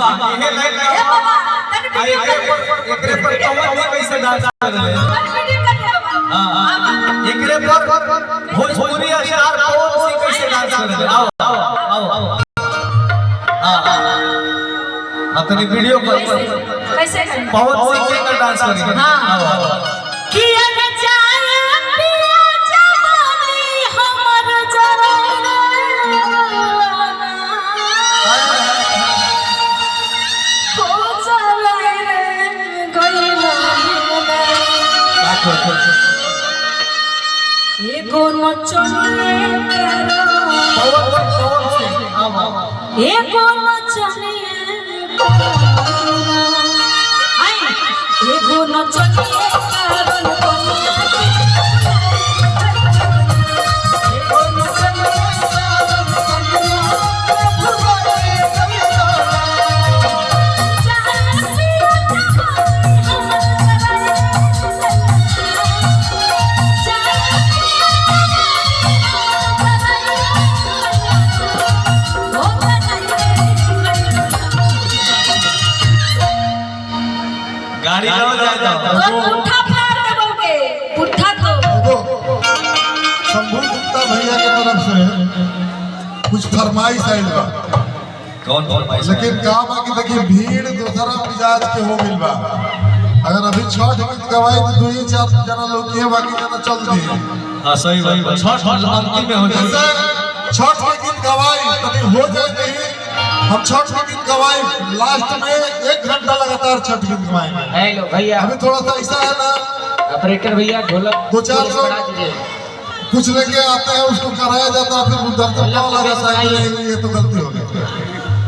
बाबा ये लाइन ए बाबा एकरे पर कौन कैसे डांस कर रहे हैं हां एकरे पर भोजपुरी स्टार कौन सी कैसे डांस कर रहे हैं आओ हां तनी वीडियो कॉल कैसे करें पवन सिंह का डांस करेंगे हां आओ किया न जाए पिया जवानी हमर जरा एको नचनिए करो पवन सिंह आओ एको नचनिए आई एको नचनिए करो गाड़ी लग जाए पुट्ठा फाड़ देबोगे पुट्ठा तो शंभू गुप्ता भैया की तरफ से कुछ फरमाइश आई बा कौन फरमाइश लेकिन का बा कि देखिए भीड़ दूसरा मिजाज के हो गइल बा अगर अभी छठ गीत गवाई तो 2-4 जना लोग ये बाकी जना चल दिए हां सही बात छठ अंतिम में हो जाए छठ के गीत गवाई तभी हो जाए हम छठ के गीत गवाए लास्ट में 1 घंटा लगातार छठ गीत गवाएंगे। हेलो भैया अभी थोड़ा सा ऐसा है ना ऑपरेटर भैया ढोलक 2-4 लोग कुछ लेके आते हैं उसको कराया जाता है फिर उधर से कॉल आ जाता है ये तो गलती हो गई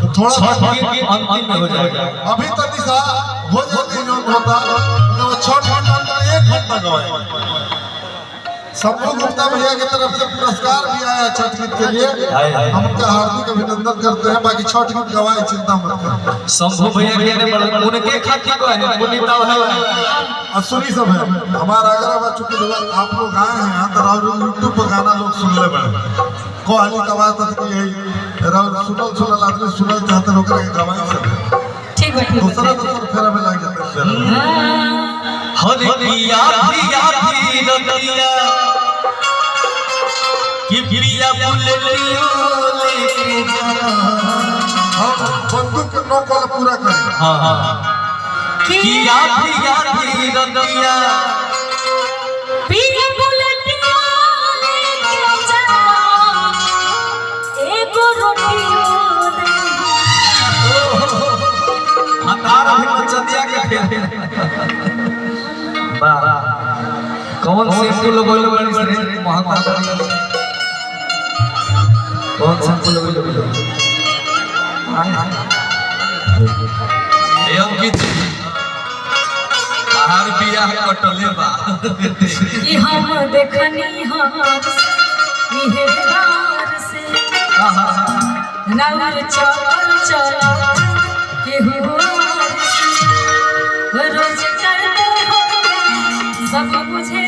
तो थोड़ा छठ गीत अंतिम में हो जाएगा अभी तक सा हो जाती है जो होता तो छठ घंटा 1 घंटा गवाए शंभू गुप्ता भैया की तरफ से पुरस्कार भी आया छठ गीत के लिए हम उनका हार्दिक अभिनंदन करते हैं बाकी छठ गीत गवाए चिंता मत करें शंभू भैया के ने बड़ा उनके खातिर को है पुनीता है असुरी सब है हमारा आगरा बा चुके आप लोग आए हैं यहाँ तो राव यूट्यूब पर गाना लोग सुन ले बड़े कोहली का बात है कि यही राव सुनल आदमी सुनल चाहते लोग के गवाए सब ठीक है दूसरा फेरा में लग जाता है हरे पिया पिया रतिया कि प्रिया बुलेटियो लेके जा हम बंदूक नो कॉल पूरा करें हां किया पिया रतिया पिया बुलेटिया लेके जा एको रोटियो दे हतारा भी मचदिया के फेर वाह कौन से लोग बड़ी महाकाल कौन सा फूल ए अंकित बाहर बियाह कटले बा कि हम देखनी हार इहे बार से राउर चल चल केहू रोज करते हो सब मुझे